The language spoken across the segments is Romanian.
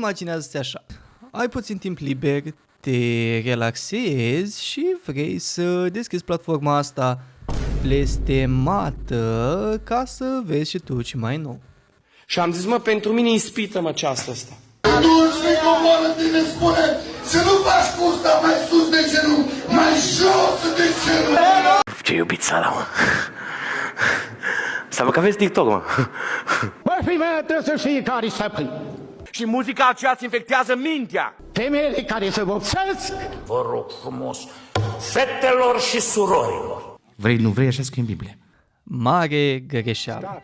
Imaginează-ți așa, ai puțin timp liber, te relaxezi și vrei să deschizi platforma asta blestemată ca să vezi și tu ce mai nou. Și am zis, mă, pentru mine ispită-mă ceasul ăsta. Atunci când coboară tine spune să nu faci custa mai sus de genunchi, mai jos de genunchi. Ce iubit sala, mă. Să mă că aveți TikTok, mă. Bă, femeia trebuie să știe care stăpân. Și muzica aceea îți infectează mintea. Femeile care se vopsesc. Vă rog frumos, fetelor și surorilor. Vrei, nu vrei, așa scrie în Biblie. Mare greșeală.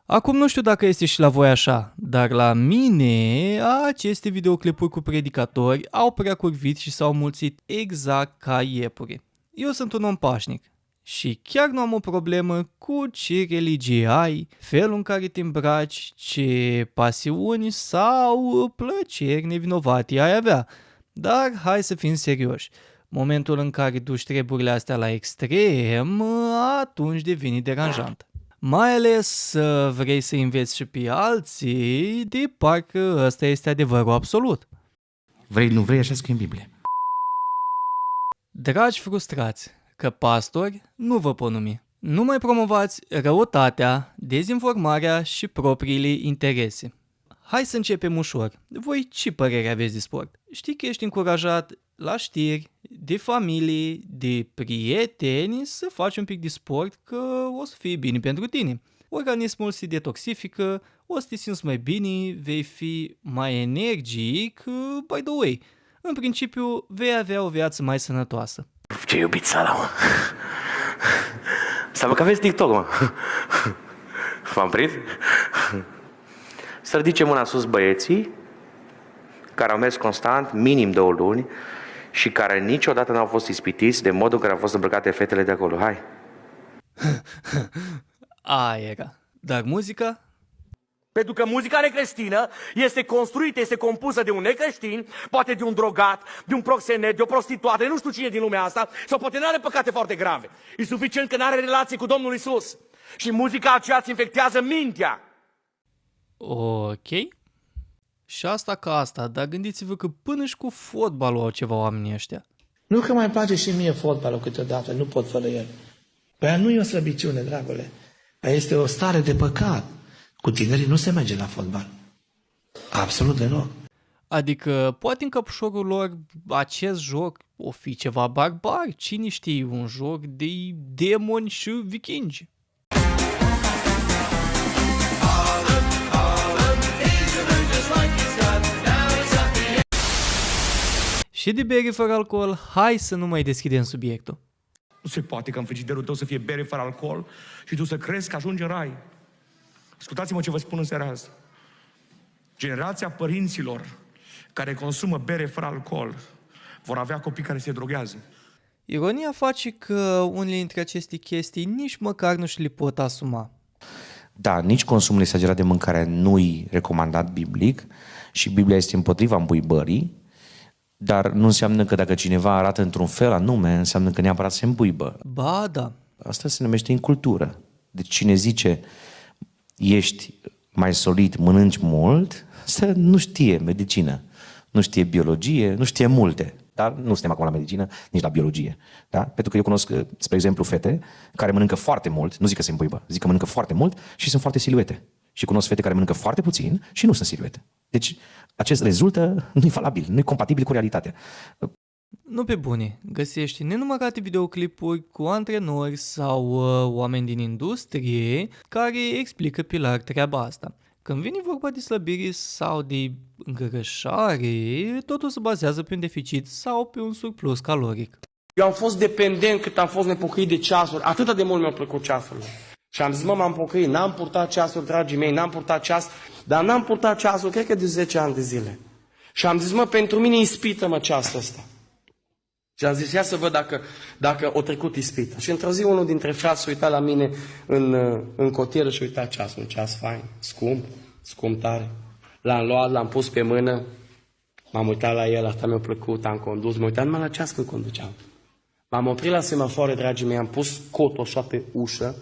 Acum nu știu dacă este și la voi așa, dar la mine aceste videoclipuri cu predicatori au prea curvit și s-au mulțit exact ca iepure. Eu sunt un om pașnic și chiar nu am o problemă cu ce religie ai, felul în care te îmbraci, ce pasiuni sau plăceri nevinovate ai avea. Dar hai să fim serioși. Momentul în care duci treburile astea la extrem, atunci devine deranjant. Mai ales vrei să înveți și pe alții, de parcă ăsta este adevărul absolut. Vrei, nu vrei, așa scrie în Biblie. Dragi frustrați, că pastori nu vă pot numi. Nu mai promovați răutatea, dezinformarea și propriile interese. Hai să începem ușor. Voi ce părere aveți de sport? Știi că ești încurajat la știri, de familie, de prieteni să faci un pic de sport că o să fie bine pentru tine. Organismul se detoxifică, o să te simți mai bine, vei fi mai energic, by the way. În principiu, vei avea o viață mai sănătoasă. Ce iubit sala, mă. Să mă că aveți TikTok, mă. V-am prins? Să ridice mâna sus băieții care au mers constant, minim 2 luni, și care niciodată n-au fost ispitiți de modul în care au fost îmbrăcate fetele de acolo. Hai! Aia era. Dar muzica? Pentru că muzica necreștină este construită, este compusă de un necreștin, poate de un drogat, de un proxenet, de o prostituată, de nu știu cine din lumea asta, sau poate nu are păcate foarte grave. E suficient că nu are relație cu Domnul Isus. Și muzica aceea îți infectează mintea. Ok. Și asta ca asta, dar gândiți-vă că până și cu fotbalul au ceva oamenii ăștia. Nu că mai place și mie fotbalul câteodată, nu pot fără el. Păi nu e o slăbiciune, dragule. Păi este o stare de păcat. Cu tinerii nu se merge la fotbal. Absolut deloc. Adică, poate în căpușorul lor acest joc o fi ceva barbar, cine știe, un joc de demoni și vikingi. Și de bere fără alcool, hai să nu mai deschidem subiectul. Nu se poate ca în frigiderul tău să fie bere fără alcool și tu să crezi că ajungi în rai. Ascultați-mă ce vă spun în seara asta. Generația părinților care consumă bere fără alcool vor avea copii care se droghează. Ironia face că unele dintre aceste chestii nici măcar nu și le pot asuma. Da, nici consumul exagerat de mâncare nu-i recomandat biblic și Biblia este împotriva îmbuibării, dar nu înseamnă că dacă cineva arată într-un fel anume, înseamnă că neapărat se îmbuibă. Ba, da. Asta se numește incultură. Deci cine zice ești mai solid, mănânci mult, asta nu știe medicină, nu știe biologie, nu știe multe. Dar nu suntem acum la medicină, nici la biologie. Da? Pentru că eu cunosc, spre exemplu, fete care mănâncă foarte mult, nu zic că se îmbuibă, zic că mănâncă foarte mult și sunt foarte siluete. Și cunosc fete care mănâncă foarte puțin și nu sunt siluete. Deci acest rezultă nu-i valabil, nu-i compatibil cu realitatea. Nu pe bune, găsești nenumărate videoclipuri cu antrenori sau oameni din industrie care explică pe larg treaba asta. Când vine vorba de slăbire sau de îngrășare, totul se bazează pe un deficit sau pe un surplus caloric. Eu am fost dependent cât am fost nepocăit de ceasuri, atât de mult mi-au plăcut ceasurile. Și am zis, mă, m-am pocăit, n-am purtat ceasuri, dragii mei, n-am purtat ceas, dar n-am purtat ceasuri, cred că de 10 ani de zile. Și am zis, mă, pentru mine ispită-mă ceasul ăsta. Și am zis, ia să văd dacă o trecut ispită. Și într-o zi unul dintre frați s-a uitat la mine în cotieră și a uitat ceasul. Un ceas fain, scump tare. L-am luat, l-am pus pe mână, m-am uitat la el, asta mi-a plăcut, am condus, m-am uitat numai la ceas când conduceam. M-am oprit la semafoare, dragii mei, am pus cotul așa pe ușă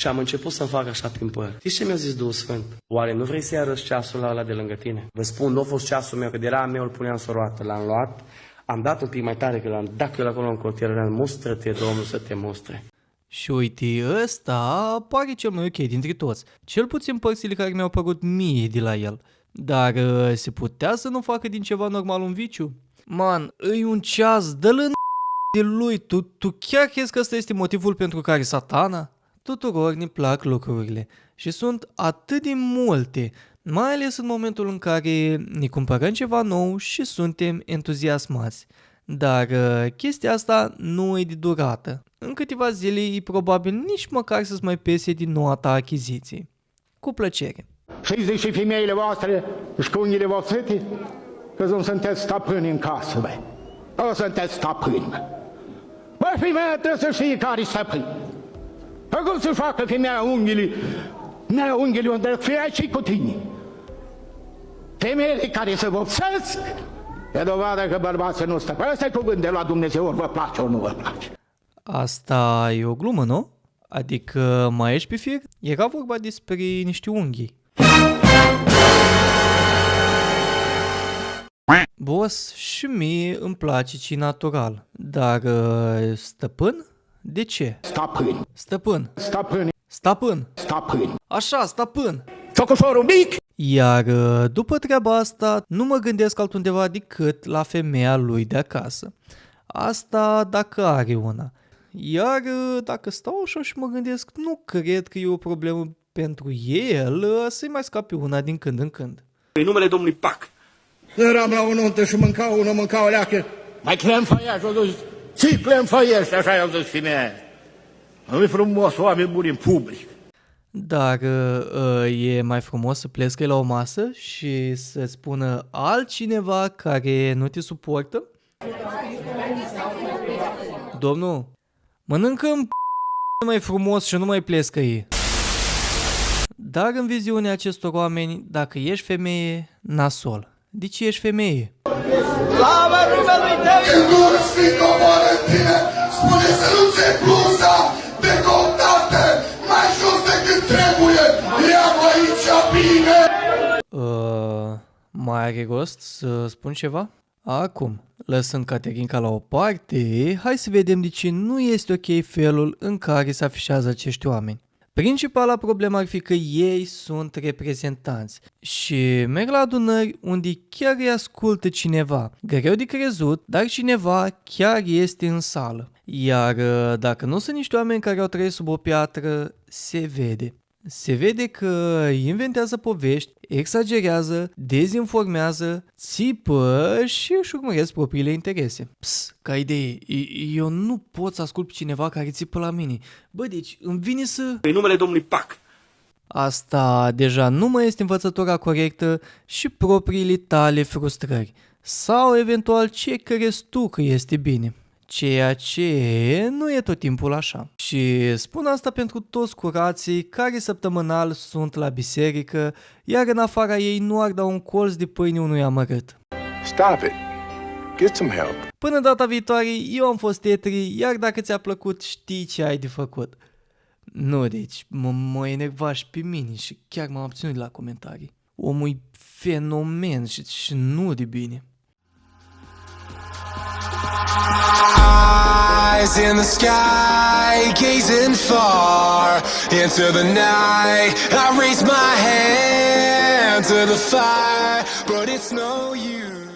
Și am început să-mi fac așa prin păr. Știți ce mi-a zis Duhul Sfânt? Oare nu vrei să-i arăți ceasul ăla de lângă tine? Vă spun, nu a fost ceasul meu, că de era meu, îl puneam să o roată. L-am luat, am dat un pic mai tare, că l-am dat eu acolo în crotier, l-am mustră-te, Domnul, să te mustre. Și uite, ăsta pare cel mai ok dintre toți. Cel puțin părțile care mi-au părut mie de la el. Dar se putea să nu facă din ceva normal un viciu? Man, e un ceas, dă-l în de lui. Tu chiar crezi că ăsta este motivul pentru care Satana? Tuturor ne plac lucrurile și sunt atât de multe, mai ales în momentul în care ne cumpărăm ceva nou și suntem entuziasmați. Dar chestia asta nu e de durată. În câteva zile e probabil nici măcar să-ți mai pese din noua ta achiziție. Cu plăcere. Și și femeile voastre și cungile voastre, că nu sunteți stăpâni în casă, bă. Nu sunteți stăpâni, bă. Bă, femeia trebuie să știe care-i stăpâni. Cum să facă femeia unghiile unde feia și cu tine? Femeile care se vopsesc, e dovadă că bărbații nu stă. Ăsta e cuvânt de la Dumnezeu, ori vă place, ori nu vă place. Asta e o glumă, nu? Adică mai ești pe fir? Era vorba despre niște unghii. Boss, și mie îmi place ce natural. Dar stăpân? De ce? Stăpâni. Stăpân. Stăpâni. Stăpân. Stăpâni. Așa, stăpân. Ciocușorul mic! Iar după treaba asta, nu mă gândesc altundeva decât la femeia lui de acasă. Asta dacă are una. Iar dacă stau așa și mă gândesc, nu cred că e o problemă pentru el să-i mai scape una din când în când. În numele Domnului Pac. Eram la o nuntă și mânca o leacă. Mai clem făiaș, o zis, ții clem făiești, așa i-au zis femeia. Nu-i frumos, oameni buni în public. Dar e mai frumos să plescăi la o masă și să-ți spună altcineva care nu te suportă? Domnul, mănâncă-mi mai frumos și nu mai plescăi. Dar în viziunea acestor oameni, dacă ești femeie, nasol. De ce ești femeie? Slavă numelui Tău! Când Duhul Sfânt coboară în tine, spune să nu ți bluza decoltată mai jos decât trebuie. Ia-mă aici bine! Mai are rost să spun ceva? Acum, lăsând Caterinca la o parte, hai să vedem de ce nu este ok felul în care se afișează acești oameni. Principala problemă ar fi că ei sunt reprezentanți și merg la adunări unde chiar îi ascultă cineva. Greu de crezut, dar cineva chiar este în sală. Iar dacă nu sunt niște oameni care au trăit sub o piatră, se vede. Se vede că inventează povești, exagerează, dezinformează, țipă și își urmăresc propriile interese. Ca idee, eu nu pot să ascult pe cineva care țipă la mine. Bă, deci îmi vine să... În numele Domnului Pac. Asta deja nu mai este învățătura corectă și propriile tale frustrări. Sau eventual ce crezi tu că este bine. Ceea ce nu e tot timpul așa. Și spun asta pentru toți curații care săptămânal sunt la biserică, iar în afara ei nu ar da un colț de pâine unui amărât. Stop it. Get some help. Până data viitoare, eu am fost Tetri, iar dacă ți-a plăcut, știi ce ai de făcut. Nu, deci, mă enerva și pe mine și chiar m-am abținut de la comentarii. Omul e fenomen și nu de bine. Eyes in the sky, gazing far into the night. I raise my hand to the fire, but it's no use.